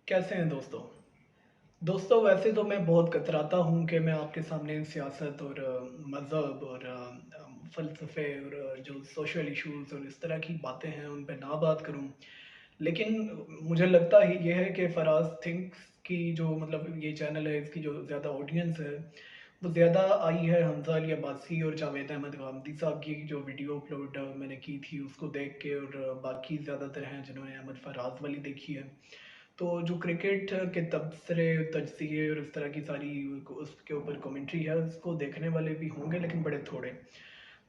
कैसे हैं दोस्तों? दोस्तों वैसे तो मैं बहुत कतराता हूँ कि मैं आपके सामने सियासत और मज़हब और फ़लसफ़े और जो सोशल इश्यूज़ और इस तरह की बातें हैं उन पे ना बात करूँ। लेकिन मुझे लगता ही ये है कि फराज़ थिंक्स की जो मतलब ये चैनल है इसकी जो ज़्यादा ऑडियंस है, वो ज़्यादा आई है हमज़ा अली अब्बासी और जावेद अहमद गामदी साहब की जो वीडियो अपलोड मैंने की थी उसको देख के और बाकी ज़्यादातर हैं जिन्होंने अहमद फराज वाली देखी है। तो जो क्रिकेट के तबसरे, तजज़िये और इस तरह की सारी उसके ऊपर कमेंट्री है, उसको देखने वाले भी होंगे लेकिन बड़े थोड़े।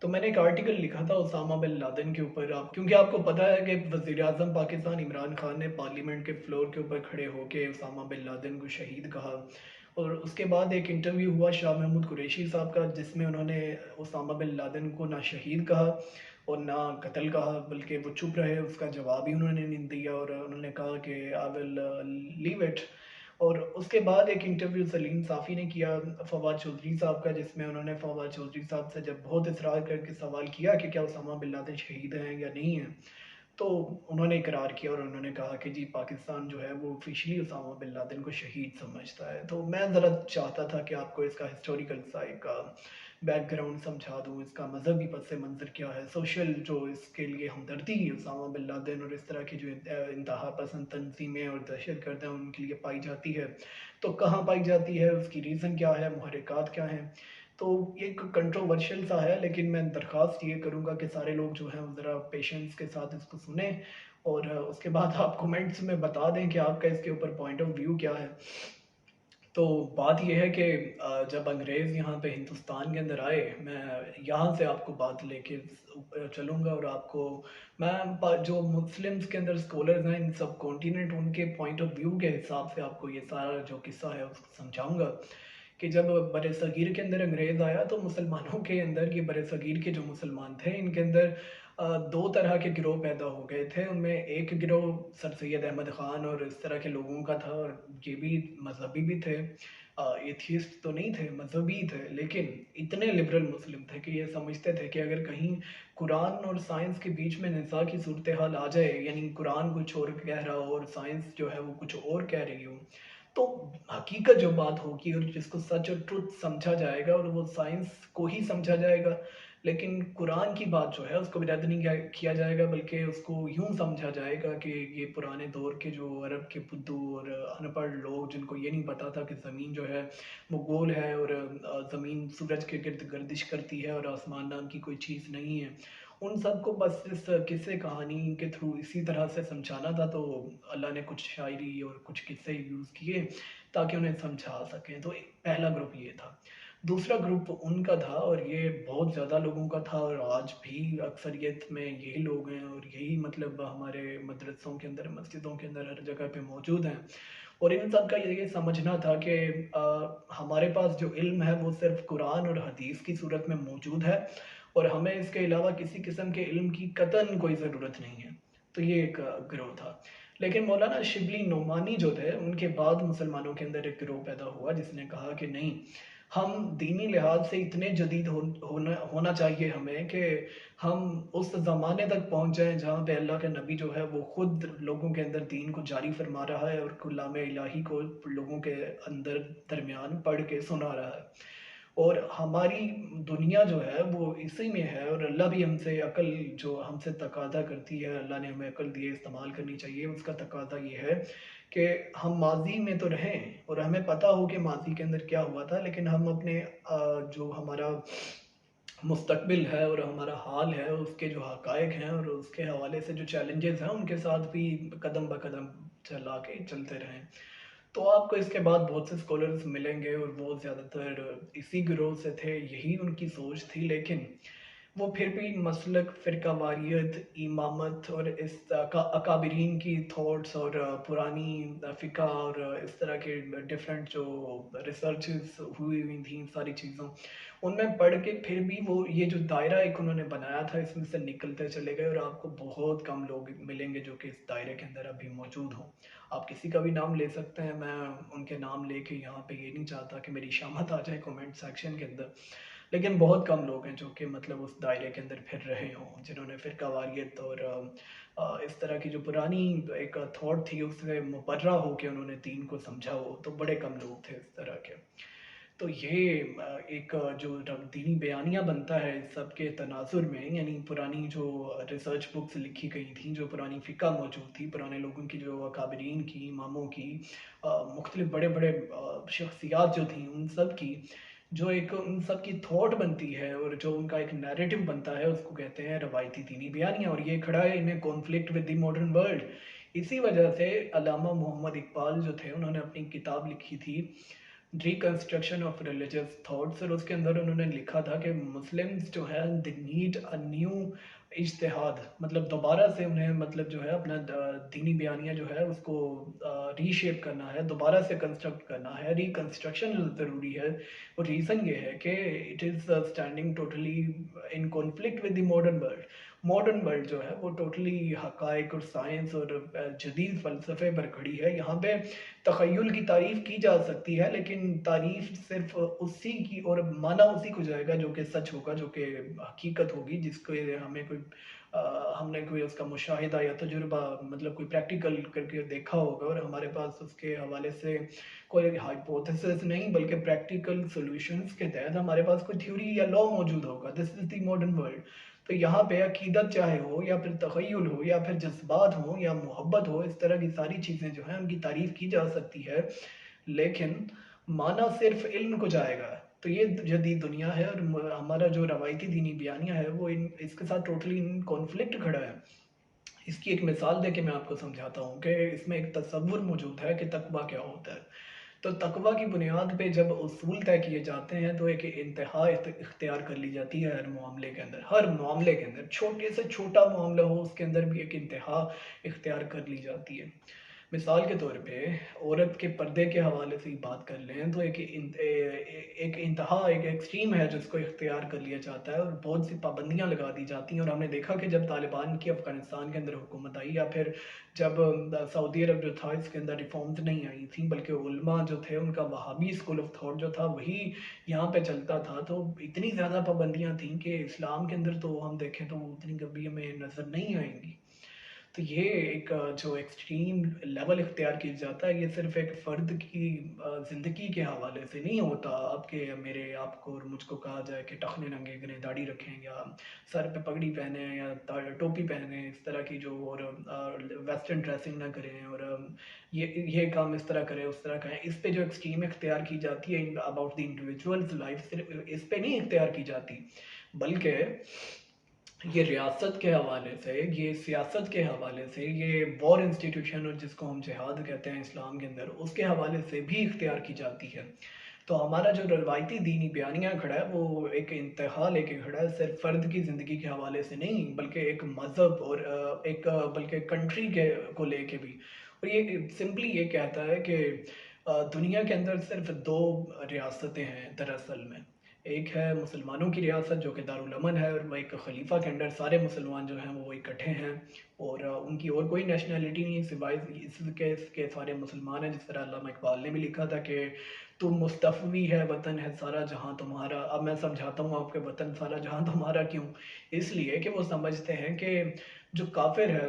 तो मैंने एक आर्टिकल लिखा था उसामा बिन लादेन के ऊपर आप क्योंकि आपको पता है कि वज़ीर-ए-आज़म पाकिस्तान इमरान खान ने पार्लियामेंट के फ्लोर के ऊपर खड़े होके उसामा बिन लादेन को शहीद कहा और उसके बाद एक इंटरव्यू हुआ शाह महमूद कुरैशी साहब का जिसमें उन्होंने उसामा बिन लादेन को ना शहीद कहा और ना कत्ल कहा बल्कि वो चुप रहे, उसका जवाब ही उन्होंने नहीं दिया और उन्होंने कहा कि आई विल लीव इट। और उसके बाद एक इंटरव्यू सलीम साफ़ी ने किया फवाद चौधरी साहब का जिसमें उन्होंने फवाद चौधरी साहब से जब बहुत इसरार करके सवाल किया कि क्या उसामा बिन लादेन शहीद हैं या नहीं हैं, तो उन्होंने इकरार किया और उन्होंने कहा कि जी पाकिस्तान जो है वो ऑफिशियली उसामा बिन लादेन को शहीद समझता है। तो मैं ज़रा चाहता था कि आपको इसका हिस्टोरिकल साइड का बैकग्राउंड समझा दूँ, इसका मज़हबी पस मंज़र क्या है, सोशल जो इसके लिए हमदर्दी उसामा बिन लादेन और इस तरह की जो इंतहा पसंद तंजीमें और दहशतगर्द हैं उनके लिए पाई जाती है, तो कहाँ पाई जाती है, उसकी रीज़न क्या है, मुहर्रिकात क्या हैं। तो ये एक कंट्रोवर्शियल सा है लेकिन मैं दरख्वास्त ये करूँगा कि सारे लोग जो हैं वो ज़रा पेशेंस के साथ इसको सुनें और उसके बाद आप कमेंट्स में बता दें कि आपका इसके ऊपर पॉइंट ऑफ व्यू क्या है। तो बात ये है कि जब अंग्रेज़ यहाँ पे हिंदुस्तान के अंदर आए, मैं यहाँ से आपको बात लेके चलूँगा और आपको मैं जो मुस्लिम्स के अंदर स्कॉलर्स हैं इन सब कॉन्टिनेंट उनके पॉइंट ऑफ व्यू के हिसाब से आपको ये सारा जो किस्सा है उसको समझाऊँगा कि जब बरसगीर के अंदर अंग्रेज़ आया तो मुसलमानों के अंदर ये बरसगीर के जो मुसलमान थे इनके अंदर दो तरह के गिरोह पैदा हो गए थे। उनमें एक गिरोह सर सैयद अहमद ख़ान और इस तरह के लोगों का था और ये भी मजहबी भी थे, एथियस्ट तो नहीं थे, मजहबी थे, लेकिन इतने लिबरल मुस्लिम थे कि ये समझते थे कि अगर कहीं कुरान और साइंस के बीच में निज़ा की सूरत हाल आ जाए, यानी कुरान कुछ और कह रहा हो और साइंस जो है वो कुछ और कह रही हो, तो हकीकत जो बात होगी और जिसको सच और ट्रुथ समझा जाएगा और वो साइंस को ही समझा जाएगा, लेकिन कुरान की बात जो है उसको भी रद्द नहीं किया जाएगा बल्कि उसको यूं समझा जाएगा कि ये पुराने दौर के जो अरब के बुद्धू और अनपढ़ लोग जिनको ये नहीं पता था कि ज़मीन जो है वो गोल है और ज़मीन सूरज के गिर्द गर्दिश करती है और आसमान नाम की कोई चीज़ नहीं है, उन सबको बस इस किस्से कहानी के थ्रू इसी तरह से समझाना था। तो अल्लाह ने कुछ शायरी और कुछ किस्से यूज़ किए ताकि उन्हें समझा सकें। तो एक पहला ग्रुप ये था। दूसरा ग्रुप उनका था और ये बहुत ज़्यादा लोगों का था और आज भी अक्सरियत में यही लोग हैं और यही मतलब हमारे मदरसों के अंदर, मस्जिदों के अंदर हर जगह पे मौजूद हैं। और इन सब का ये समझना था कि हमारे पास जो इल्म है वो सिर्फ़ कुरान और हदीस की सूरत में मौजूद है और हमें इसके अलावा किसी किस्म के इल्म की कतई कोई ज़रूरत नहीं है। तो ये एक गिरोह था। लेकिन मौलाना शिबली नोमानी जो थे, उनके बाद मुसलमानों के अंदर एक गिरोह पैदा हुआ जिसने कहा कि नहीं, हम दीनी लिहाज से इतने जदीद होना चाहिए हमें कि हम उस ज़माने तक पहुँच जाएँ जहाँ पे अल्लाह का नबी जो है वो खुद लोगों के अंदर दीन को जारी फरमा रहा है और कलाम इलाही को लोगों के अंदर दरमियान पढ़ के सुना रहा है। और हमारी दुनिया जो है वो इसी में है और अल्लाह भी हमसे अकल जो हमसे तकाज़ा करती है, अल्लाह ने हमें अकल दी है, इस्तेमाल करनी चाहिए। उसका तकाज़ा ये है कि हम माज़ी में तो रहें और हमें पता हो कि माज़ी के अंदर क्या हुआ था, लेकिन हम अपने जो हमारा मुस्तकबिल है और हमारा हाल है, उसके जो हक़ाइक़ हैं और उसके हवाले से जो चैलेंजेज़ हैं, उनके साथ भी कदम ब कदम चला के चलते रहें। तो आपको इसके बाद बहुत से स्कॉलर्स मिलेंगे और वो ज़्यादातर इसी गिरोह से थे, यही उनकी सोच थी, लेकिन वो फिर भी मसलक, फ़िरक़ावारियत, इमामत और इस अकाबिरीन की थॉट्स और पुरानी फ़िक़्ह और इस तरह के डिफरेंट जो रिसर्चेज़ हुई हुई थी इन सारी चीज़ों, उनमें पढ़ के फिर भी वो ये जो दायरा एक उन्होंने बनाया था इसमें से निकलते चले गए और आपको बहुत कम लोग मिलेंगे जो कि इस दायरे के अंदर अभी मौजूद हों। आप किसी का भी नाम ले सकते हैं, मैं उनके नाम लेके यहाँ पे ये नहीं चाहता कि मेरी शामत आ जाए कमेंट सेक्शन के अंदर। लेकिन बहुत कम लोग हैं जो कि मतलब उस दायरे के अंदर फिर रहे हों, जिन्होंने फ़िरक़ावारियत और इस तरह की जो पुरानी एक थॉट थी उससे मुबर्रा होके उन्होंने दीन को समझा हो, तो बड़े कम लोग थे इस तरह के। तो ये एक जो दीनी बयानिया बनता है इस सब के तनाजुर में, यानी पुरानी जो रिसर्च बुक्स लिखी गई थी, जो पुरानी फ़िक़्ह मौजूद थी, पुराने लोगों की जो अकाबरीन की, इमामों की, मुख्तलिफ बड़े बड़े शख्सियात जो थी उन सब की जो एक उन सब की थॉट बनती है और जो उनका एक नैरेटिव बनता है, उसको कहते हैं रवायती दीनी बयानिया। और ये खड़ा है in conflict with the modern world. इसी वजह से अल्लामा मोहम्मद इकबाल जो थे उन्होंने अपनी किताब लिखी थी रिकंस्ट्रक्शन ऑफ रिलीजियस थॉट्स, और उसके अंदर उन्होंने लिखा था कि मुस्लिम्स जो है दे नीड अ न्यू इज्तिहाद, मतलब दोबारा से उन्हें मतलब जो है अपना दीनी बयानिया जो है उसको रीशेप करना है, दोबारा से कंस्ट्रक्ट करना है। रिकंस्ट्रक्शन ज़रूरी है और रीज़न ये है कि it is standing totally in conflict with the modern world. Modern world जो है वो टोटली हकायक और साइंस और जदीद फ़लसफ़े पर खड़ी है। यहाँ पे तख़य्युल की तारीफ़ की जा सकती है, लेकिन तारीफ़ सिर्फ़ उसी की और माना उसी को जाएगा जो कि सच होगा, जो कि हकीकत होगी, जिसको हमें कोई हमने कोई उसका मुशाहिदा या तजुर्बा मतलब कोई प्रैक्टिकल करके देखा होगा और हमारे पास उसके हवाले से कोई हाइपोथेसिस नहीं बल्कि प्रैक्टिकल सॉल्यूशंस के तहत हमारे पास कोई थ्योरी या लॉ मौजूद होगा। This is the modern world. तो यहाँ पे अकीदत चाहे हो या फिर तख़य्युल हो या फिर जज़्बात हो या मोहब्बत हो, इस तरह की सारी चीज़ें जो हैं उनकी तारीफ़ की जा सकती है, लेकिन माना सिर्फ़ इल्म को जाएगा। तो ये जदीद दुनिया है और हमारा जो रवायती दीनी बयानिया है वो इन इसके साथ टोटली इन कॉन्फ्लिक्ट खड़ा है। इसकी एक मिसाल देके मैं आपको समझाता हूँ कि इसमें एक तसव्वुर मौजूद है कि तक़वा क्या होता है। तो तक़वा की बुनियाद पे जब उसूल तय किए जाते हैं तो एक इंतहा इख्तियार कर ली जाती है हर मामले के अंदर। हर मामले के अंदर छोटे से छोटा मामला हो उसके अंदर भी एक इंतहा इख्तियार कर ली जाती है। मिसाल के तौर पे औरत के पर्दे के हवाले से ही बात कर लें तो एक इंतहा एक एक्सट्रीम है जिसको इख्तियार कर लिया जाता है और बहुत सी पाबंदियाँ लगा दी जाती हैं। और हमने देखा कि जब तालिबान की अफ़गानिस्तान के अंदर हुकूमत आई या फिर जब सऊदी अरब जो था इसके अंदर रिफॉर्म्स नहीं आई थी, बल्कि उलमा जो थे उनका वहाबी स्कूल ऑफ थॉट जो था वही यहाँ पे चलता था, तो इतनी ज़्यादा पाबंदियाँ थीं कि इस्लाम के अंदर तो हम देखें तो उतनी कभी हमें नज़र नहीं आएंगी। तो ये एक जो एक्सट्रीम लेवल इख्तियार किया जाता है, ये सिर्फ़ एक फ़र्द की ज़िंदगी के हवाले से नहीं होता। आपके मेरे आपको और मुझको कहा जाए कि टखने नंगे करें, दाढ़ी रखें या सर पे पगड़ी पहने या टोपी पहने, इस तरह की जो और वेस्टर्न ड्रेसिंग ना करें और ये काम इस तरह करें, उस तरह करें। इस पे जो एक्सट्रीम इख्तियार की जाती है अबाउट द इंडिविजुअल्स लाइफ, सिर्फ इस पे नहीं इख्तियार की जाती, बल्कि ये रियासत के हवाले से, ये सियासत के हवाले से, ये वॉर इंस्टीट्यूशन और जिसको हम जिहाद कहते हैं इस्लाम के अंदर, उसके हवाले से भी इख्तियार की जाती है। तो हमारा जो रवायती दीनी बयानिया खड़ा है वो एक इंतहा लेके खड़ा है, सिर्फ फ़र्द की ज़िंदगी के हवाले से नहीं बल्कि एक मज़हब और बल्कि कंट्री के को लेके भी। और ये सिंपली ये कहता है कि दुनिया के अंदर सिर्फ दो रियासतें हैं दरअसल में। एक है मुसलमानों की रियासत जो कि दारुल अमन है और वो एक खलीफा के अंडर सारे मुसलमान जो हैं वो इकट्ठे हैं और उनकी और कोई नेशनैलिटी नहीं सिवाय इसके सारे मुसलमान हैं। जिस तरह अल्लामा इकबाल ने भी लिखा था कि तुम मुस्तफ़वी है वतन है सारा जहां तुम्हारा। अब मैं समझाता हूँ आपके वतन सारा जहां तुम्हारा क्यों। इसलिए कि वो समझते हैं कि जो काफिर है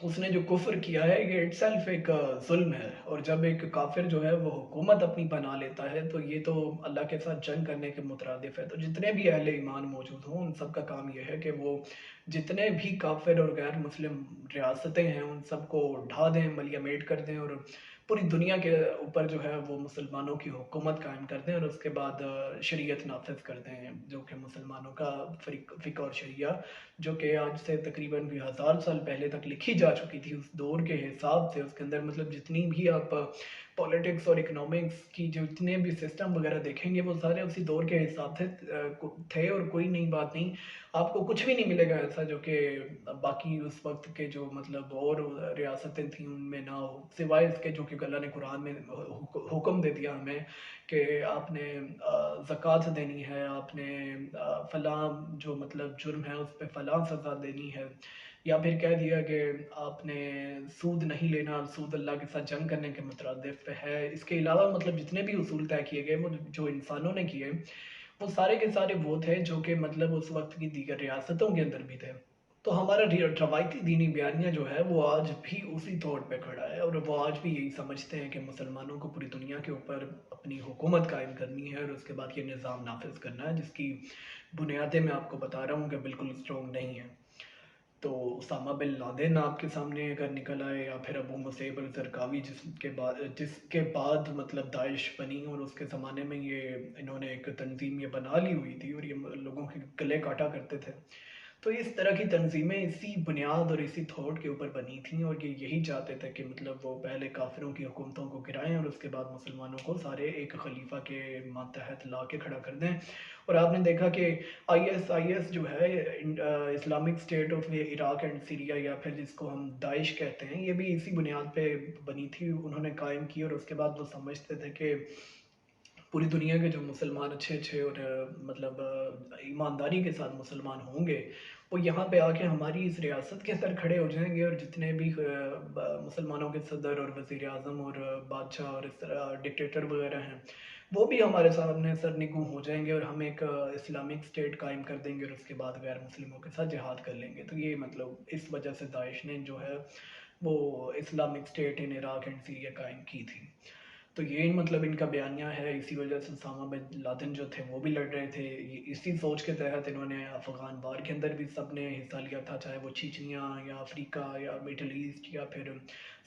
उसने जो कुफ्र किया है ये इटसेल्फ एक जुल्म है, और जब एक काफिर जो है वो हुकूमत अपनी बना लेता है तो ये तो अल्लाह के साथ जंग करने के मुतरादिफ है। तो जितने भी अहले ईमान मौजूद हों उन सब का काम यह है कि वो जितने भी काफिर और गैर मुस्लिम रियासतें हैं उन सबको ढा दें, मलियामेट कर दें और पूरी दुनिया के ऊपर जो है वो मुसलमानों की हुकूमत कायम कर दें और उसके बाद शरीयत नाफिज कर दें जो कि मुसलमानों का फ़िक़्ह और शरिया, जो कि आज से तकरीबन भी 1000 साल पहले तक लिखी जा चुकी थी उस दौर के हिसाब से। उसके अंदर मतलब जितनी भी आप पॉलिटिक्स और इकोनॉमिक्स की जो जितने भी सिस्टम वगैरह देखेंगे वो सारे उसी दौर के हिसाब से थे और कोई नई बात नहीं। आपको कुछ भी नहीं मिलेगा ऐसा जो कि बाकी उस वक्त के जो मतलब और रियासतें थी उनमें ना हो, सिवाय इसके जो कि अल्लाह ने कुरान में हुक्म दे दिया हमें कि आपने ज़कात देनी है, आपने फ़लाँ जो मतलब जुर्म है उस पे फ़लाँ सज़ा देनी है, या फिर कह दिया कि आपने सूद नहीं लेना, सूद अल्लाह के साथ जंग करने के मुतरादिफ है। इसके अलावा मतलब जितने भी उसूल तय किए गए वो जो इंसानों ने किए वो सारे के सारे वो थे जो कि मतलब उस वक्त की दीगर रियासतों के अंदर भी थे। तो हमारा रवायती दीनी बयानिया जो है वो आज भी उसी तौर पे खड़ा है, और वो आज भी यही समझते हैं कि मुसलमानों को पूरी दुनिया के ऊपर अपनी हुकूमत कायम करनी है और उसके बाद ये निज़ाम नाफिज करना है, जिसकी बुनियादें मैं आपको बता रहा हूँ कि बिल्कुल स्ट्रॉन्ग नहीं है। तो उसामा बिन लादेन आपके सामने अगर निकल आए, या फिर अबू मुसैब अल ज़रक़ावी जिसके बाद मतलब दाइश बनी, और उसके ज़माने में ये इन्होंने एक तंजीम ये बना ली हुई थी और ये लोगों के गले काटा करते थे। तो इस तरह की तंजीमें इसी बुनियाद और इसी थॉट के ऊपर बनी थी, और ये यही चाहते थे कि मतलब वो पहले काफिरों की हुकूमतों को गिराएं और उसके बाद मुसलमानों को सारे एक खलीफा के मातहत ला के खड़ा कर दें। और आपने देखा कि आईएस जो है, Islamic state of Iraq and Syria, या फिर जिसको हम दाइश कहते हैं, ये भी इसी बुनियाद पे बनी थी, उन्होंने कायम की। और उसके बाद वो समझते थे कि पूरी दुनिया के जो मुसलमान अच्छे अच्छे और मतलब ईमानदारी के साथ मुसलमान होंगे, वो यहाँ पे आके हमारी इस रियासत के सर खड़े हो जाएंगे, और जितने भी मुसलमानों के सदर और वज़ीर आज़म और बादशाह और इस तरह डिक्टेटर वगैरह हैं, वो भी हमारे सामने सर निगूं हो जाएंगे, और हम एक इस्लामिक स्टेट कायम कर देंगे, और उसके बाद गैर मुस्लिमों के साथ जिहाद कर लेंगे। तो ये मतलब इस वजह से दाइश ने जो है वो Islamic state in Iraq and Syria कायम की थी। तो ये मतलब इनका बयानिया है, इसी वजह से उसामा बिन लादेन जो थे वो भी लड़ रहे थे। इसी सोच के तहत इन्होंने अफ़गान वार के अंदर भी सब ने हिस्सा लिया था, चाहे वो चीचनिया या अफ्रीका या मिडल ईस्ट या फिर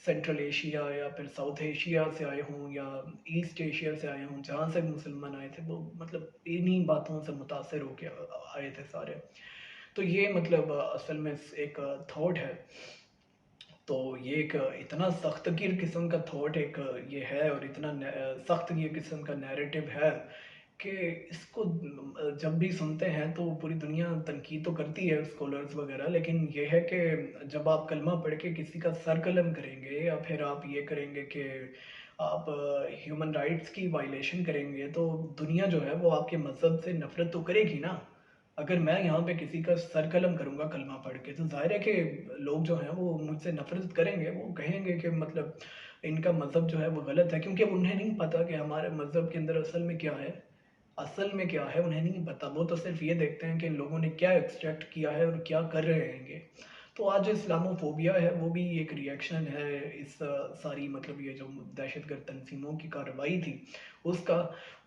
सेंट्रल एशिया या फिर साउथ एशिया से आए हों या ईस्ट एशिया से आए हों, जहाँ से मुसलमान आए थे वो मतलब इन्हीं बातों से मुतासर होकर आए थे सारे। तो ये मतलब असल में एक थॉट है। तो ये एक इतना सख्त गिर किस्म का थॉट एक ये है, और इतना सख्त ये किस्म का नैरेटिव है कि इसको जब भी सुनते हैं तो पूरी दुनिया तनकीद तो करती है, स्कॉलर्स वगैरह, लेकिन ये है कि जब आप कलमा पढ़ के किसी का सर कलम करेंगे, या फिर आप ये करेंगे कि आप ह्यूमन राइट्स की वायलेशन करेंगे, तो दुनिया जो है वो आपके मज़हब से नफ़रत तो करेगी ना। अगर मैं यहाँ पे किसी का सर कलम करूँगा कलमा पढ़ के, तो ज़ाहिर है कि लोग जो हैं वो मुझसे नफ़रत करेंगे, वो कहेंगे कि मतलब इनका मज़हब जो है वो गलत है, क्योंकि उन्हें नहीं पता कि हमारे मज़हब के अंदर असल में क्या है। असल में क्या है उन्हें नहीं पता, वो तो सिर्फ ये देखते हैं कि इन लोगों ने क्या एक्सट्रैक्ट किया है और क्या कर रहे हैं ये। तो आज जो इस्लामोफोबिया है वो भी एक रिएक्शन है इस सारी मतलब ये जो दहशतगर्द तंजीमों की कार्रवाई थी उसका।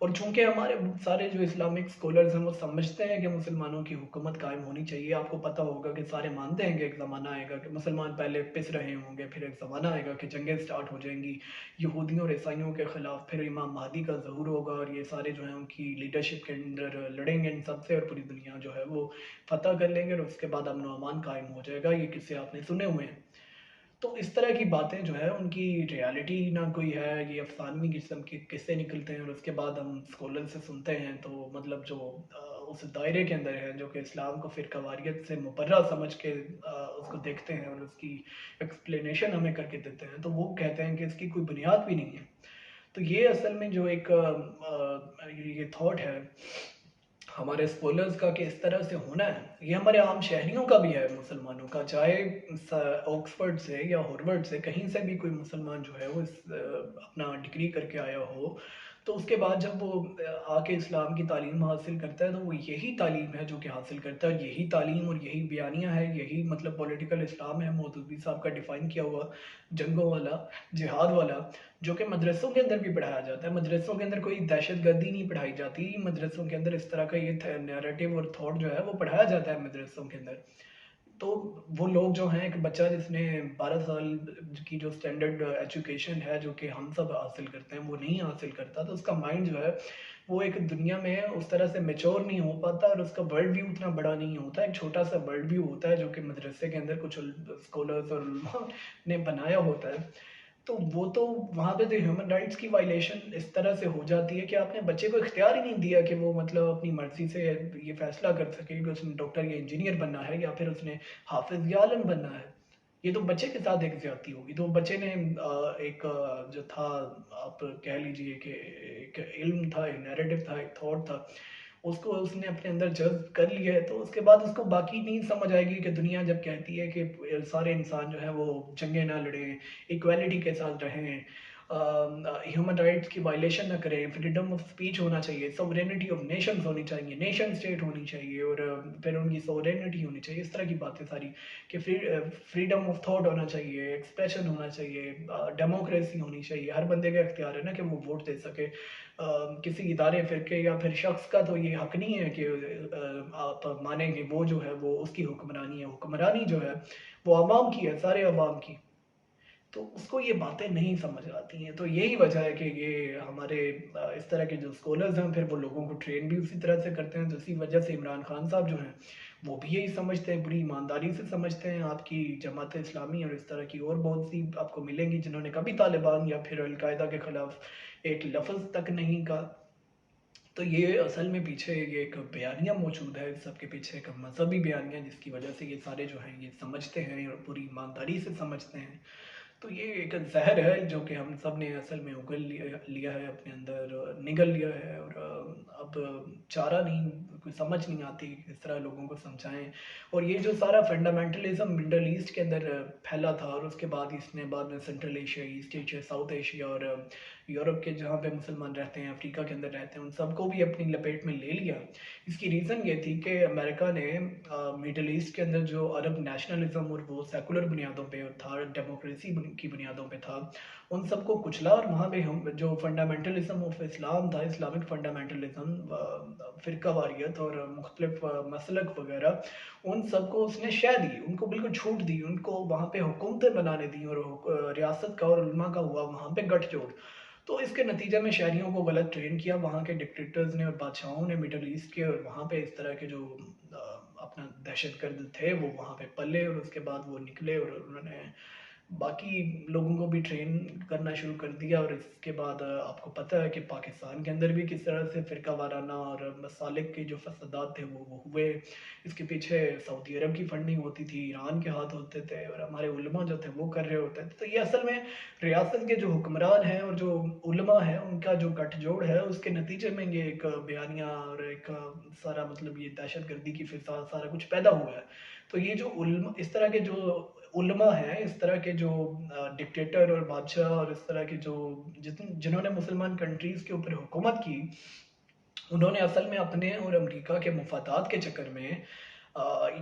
और चूंकि हमारे सारे जो इस्लामिक स्कॉलर्स हैं वो समझते हैं कि मुसलमानों की हुकूमत कायम होनी चाहिए। आपको पता होगा कि सारे मानते हैं कि एक ज़माना आएगा कि मुसलमान पहले पिस रहे होंगे, फिर एक ज़माना आएगा कि जंगें स्टार्ट हो जाएंगी यहूदियों और ईसाइयों के ख़िलाफ़, फिर इमाम महदी का ज़हूर होगा और ये सारे जो हैं उनकी लीडरशिप के अंदर लड़ेंगे इन सब से, और पूरी दुनिया जो है वो फ़तह कर लेंगे, और उसके बाद अमन व अमान कायम हो जाएगा। ये किस्से आपने सुने हुए हैं। तो इस तरह की बातें जो है उनकी रियलिटी ना कोई है, ये अफसानवी किस्म के किस्से निकलते हैं, और उसके बाद हम स्कॉलर से सुनते हैं तो मतलब जो उस दायरे के अंदर है जो कि इस्लाम को फ़िरका वारियत से मुबर्रा समझ के उसको देखते हैं और उसकी एक्सप्लेनेशन हमें करके देते हैं, तो वो कहते हैं कि इसकी कोई बुनियाद भी नहीं है। तो ये असल में जो एक ये थॉट है हमारे स्कॉलर्स का कि इस तरह से होना है, ये हमारे आम शहरियों का भी है, मुसलमानों का, चाहे ऑक्सफर्ड से या हार्वर्ड से कहीं से भी कोई मुसलमान जो है वो अपना डिग्री करके आया हो, तो उसके बाद जब वो आके इस्लाम की तालीम हासिल करता है तो वो यही तालीम है जो कि हासिल करता है, यही तालीम और यही बयानिया है, यही मतलब पॉलिटिकल इस्लाम है मौदूदी साहब का डिफ़ाइन किया हुआ जंगों वाला, जिहाद वाला, जो कि मदरसों के अंदर भी पढ़ाया जाता है। मदरसों के अंदर कोई दहशतगर्दी नहीं पढ़ाई जाती, मदरसों के अंदर इस तरह का ये नैरेटिव और थॉट जो है वो पढ़ाया जाता है मदरसों के अंदर। तो वो लोग जो हैं, एक बच्चा जिसने 12 साल की जो स्टैंडर्ड एजुकेशन है जो कि हम सब हासिल करते हैं वो नहीं हासिल करता, तो उसका माइंड जो है वो एक दुनिया में उस तरह से मैच्योर नहीं हो पाता, और उसका वर्ल्ड व्यू उतना बड़ा नहीं होता, एक छोटा सा वर्ल्ड व्यू होता है जो कि मदरसे के अंदर कुछ स्कॉलर्स और उलमा ने बनाया होता है। तो वो तो वहाँ पे तो ह्यूमन राइट्स की वायलेशन इस तरह से हो जाती है कि आपने बच्चे को इख्तियार ही नहीं दिया कि वो मतलब अपनी मर्जी से ये फैसला कर सके कि उसने डॉक्टर या इंजीनियर बनना है या फिर उसने हाफिज या आलिम बनना है। ये तो बच्चे के साथ एक ज्यादती होगी। तो बच्चे ने एक जो था, आप कह लीजिए कि एक इल्म था, एक नैरेटिव था, एक थॉट था, उसको उसने अपने अंदर जज़्ब कर लिया है, तो उसके बाद उसको बाकी नहीं समझ आएगी कि दुनिया जब कहती है कि सारे इंसान जो है वो जंगें ना लड़ें, इक्वालिटी के साथ रहें, ह्यूमन राइट्स की वायलेशन ना करें, फ्रीडम ऑफ स्पीच होना चाहिए, सोवरेनिटी ऑफ नेशंस होनी चाहिए, नेशन स्टेट होनी चाहिए, और फिर उनकी सोवरेनिटी होनी चाहिए, इस तरह की बातें सारी, कि फ्रीडम ऑफ थॉट होना चाहिए, एक्सप्रेशन होना चाहिए, डेमोक्रेसी होनी चाहिए, हर बंदे का इख्तियार है ना कि वो वोट दे सके। किसी इदारे फिरके या फिर शख्स का तो ये हक नहीं है कि आप मानेंगे वो जो है वो उसकी हुक्मरानी है। हुक्मरानी जो है वो अवाम की है, सारे अवाम की। तो उसको ये बातें नहीं समझ आती हैं। तो यही वजह है कि ये हमारे इस तरह के जो स्कॉलर्स हैं फिर वो लोगों को ट्रेन भी उसी तरह से करते हैं। तो इसी वजह से इमरान खान साहब जो हैं वो भी यही समझते हैं, बड़ी ईमानदारी से समझते हैं। आपकी जमात इस्लामी और इस तरह की और बहुत सी आपको मिलेंगी जिन्होंने कभी तालिबान या फिर अलकायदा के खिलाफ एक लफ्ज़ तक नहीं कहा। तो ये असल में पीछे ये एक बयानिया मौजूद है, इस सब के पीछे एक मजहबी बयानिया, जिसकी वजह से ये सारे जो हैं ये समझते हैं और पूरी ईमानदारी से समझते हैं। तो ये एक ज़हर है जो कि हम सब ने असल में उगल लिया है, अपने अंदर निगल लिया है, और अब चारा नहीं, कोई समझ नहीं आती किस तरह लोगों को समझाएं। और ये जो सारा फंडामेंटलिज्म मिडल ईस्ट के अंदर फैला था, और उसके बाद इसने बाद में central Asia, east Asia, south Asia और यूरोप के जहाँ पे मुसलमान रहते हैं, अफ्रीका के अंदर रहते हैं, उन सबको भी अपनी लपेट में ले लिया। इसकी रीज़न ये थी कि अमेरिका ने मिडल ईस्ट के अंदर जो अरब नेशनलिज्म और वो सेकुलर बुनियादों पे था, डेमोक्रेसी की बुनियादों पे था, उन सबको कुचला। और वहाँ पे हम जो फंडामेंटलिज्म ऑफ इस्लाम था, इस्लामिक फंडामेंटलिज्म, फ़िरका वारियत और मुख्तलिफ मसलक वगैरह, उन सबको उसने शह दी, उनको बिल्कुल छूट दी, उनको वहाँ पे हुकूमतें बनाने दी, और रियासत का और उलमा का हुआ वहाँ पे गठजोड़। तो इसके नतीजे में शहरियों को गलत ट्रेन किया वहाँ के डिक्टेटर्स ने और बादशाहों ने मिडल ईस्ट के, और वहाँ पे इस तरह के जो अपना दहशतगर्द थे वो वहाँ पे पले, और उसके बाद वो निकले और उन्होंने बाकी लोगों को भी ट्रेन करना शुरू कर दिया। और इसके बाद आपको पता है कि पाकिस्तान के अंदर भी किस तरह से फ़िरका वाराना और मसालिक के जो फसादात थे वो हुए। इसके पीछे सऊदी अरब की फंडिंग होती थी, ईरान के हाथ होते थे, और हमारे उलमा जो थे वो कर रहे होते थे। तो ये असल में रियासत के जो हुक्मरान हैं और जो उलमा हैं उनका जो गठजोड़ है, उसके नतीजे में ये एक बयानिया और एक सारा मतलब ये दहशतगर्दी की फिजा सारा कुछ पैदा हुआ है। तो ये जो उलमा, इस तरह के जो उलमा हैं, इस तरह के जो डिक्टेटर और बादशाह और इस तरह के जो जिन्होंने मुसलमान कंट्रीज़ के ऊपर हुकूमत की, उन्होंने असल में अपने और अमेरिका के मफादात के चक्कर में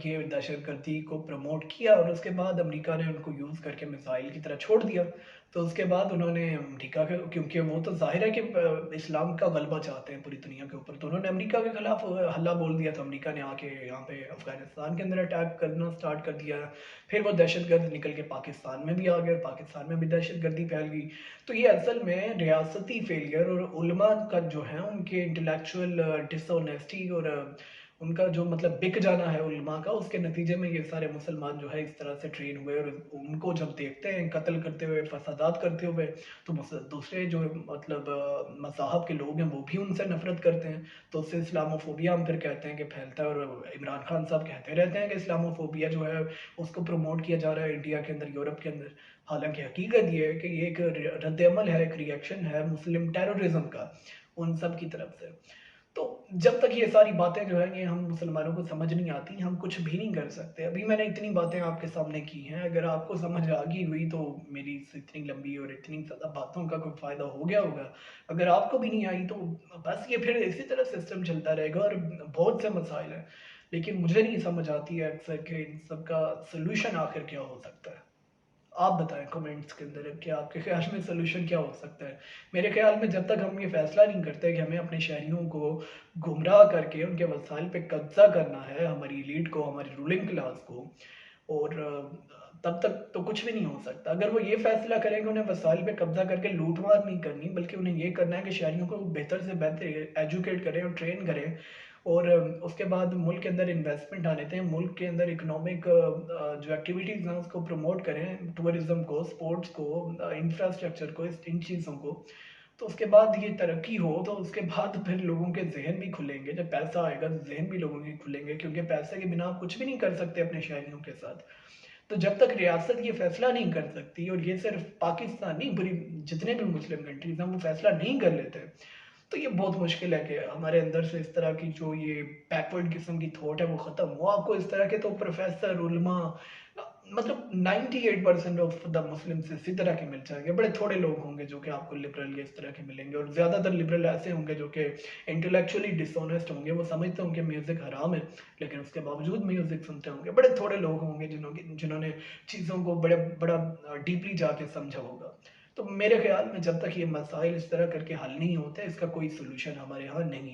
ये दहशतगर्दी को प्रमोट किया, और उसके बाद अमेरिका ने उनको यूज़ करके मिसाइल की तरह छोड़ दिया। तो उसके बाद उन्होंने अमेरिका के, क्योंकि वो तो ज़ाहिर है कि इस्लाम का गलबा चाहते हैं पूरी दुनिया के ऊपर, तो उन्होंने अमेरिका के खिलाफ हल्ला बोल दिया। तो अमेरिका ने आके यहाँ पे अफ़गानिस्तान के अंदर अटैक करना स्टार्ट कर दिया। फिर वो दहशतगर्द निकल के पाकिस्तान में भी आ गए, और पाकिस्तान में भी दहशतगर्दी फैल गई। तो ये असल में रियासती फेलियर और उलमा का जो है उनके इंटेलेक्चुअल डिसऑनेस्टी और उनका जो मतलब बिक जाना है उलमा का, उसके नतीजे में ये सारे मुसलमान जो है इस तरह से ट्रेन हुए। और उनको जब देखते हैं कत्ल करते हुए, फसादात करते हुए, तो दूसरे जो मतलब मज़ाहब के लोग हैं वो भी उनसे नफरत करते हैं। तो उससे इस्लामोफोबिया हम फिर कहते हैं कि फैलता है। और इमरान खान साहब कहते रहते हैं कि इस्लामोफोबिया जो है उसको प्रमोट किया जा रहा है इंडिया के अंदर, यूरोप के अंदर। हालांकि हकीकत ये है कि ये एक रद्द-ए-अमल है, एक रिएक्शन है मुस्लिम टेररिज्म का उन सब की तरफ से। तो जब तक ये सारी बातें जो हैं ये हम मुसलमानों को समझ नहीं आती, हम कुछ भी नहीं कर सकते। अभी मैंने इतनी बातें आपके सामने की हैं, अगर आपको समझ आ गई हुई तो मेरी इतनी लंबी और इतनी ज़्यादा बातों का कोई फ़ायदा हो गया होगा। अगर आपको भी नहीं आई तो बस ये फिर इसी तरह सिस्टम चलता रहेगा, और बहुत से मसाइल हैं। लेकिन मुझे नहीं समझ आती है अक्सर कि इन सब का सॉल्यूशन आखिर क्या हो सकता है। आप बताएं कमेंट्स के अंदर कि आपके ख्याल में सोल्यूशन क्या हो सकता है। मेरे ख्याल में जब तक हम ये फैसला नहीं करते कि हमें अपने शहरियों को गुमराह करके उनके वसाइल पे कब्जा करना है, हमारी एलीट को, हमारी रूलिंग क्लास को, और तब तक तो कुछ भी नहीं हो सकता। अगर वो ये फैसला करें कि उन्हें वसाइल पे कब्जा करके लूट मार नहीं करनी, बल्कि उन्हें ये करना है कि शहरियों को बेहतर से बेहतर एजुकेट करें और ट्रेन करें, और उसके बाद मुल्क के अंदर इन्वेस्टमेंट आने दें, मुल्क के अंदर इकोनॉमिक जो एक्टिविटीज़ हैं उसको प्रमोट करें, टूरिज्म को, स्पोर्ट्स को, इंफ्रास्ट्रक्चर को, इन चीज़ों को। तो उसके बाद ये तरक्की हो तो उसके बाद फिर लोगों के जहन भी खुलेंगे। जब पैसा आएगा तो जहन भी लोगों के खुलेंगे, क्योंकि पैसे के बिना आप कुछ भी नहीं कर सकते अपने शहरियों के साथ। तो जब तक रियासत ये फैसला नहीं कर सकती, और ये सिर्फ पाकिस्तान नहीं, पूरी जितने भी मुस्लिम कंट्रीज हैं वो फैसला नहीं कर लेते, तो ये बहुत मुश्किल है कि हमारे अंदर से इस तरह की जो ये बैकवर्ड किस्म की थॉट है वो ख़त्म हो। आपको इस तरह के तो प्रोफेसर, उलमा, मतलब 98% ऑफ द मुस्लिम्स इसी तरह के मिल जाएंगे। बड़े थोड़े लोग होंगे जो कि आपको लिबरल या इस तरह के मिलेंगे, और ज़्यादातर लिबरल ऐसे होंगे जो कि इंटेलेक्चुअली डिसऑनेस्ट होंगे। वो समझते होंगे म्यूज़िक हराम है, लेकिन उसके बावजूद म्यूज़िक सुनते होंगे। बड़े थोड़े लोग होंगे जिन्होंने चीज़ों को बड़ा डीपली जाके समझा होगा। तो मेरे ख्याल में जब तक ये मसाइल इस तरह करके हल नहीं होते, इसका कोई सोल्यूशन हमारे यहाँ नहीं है।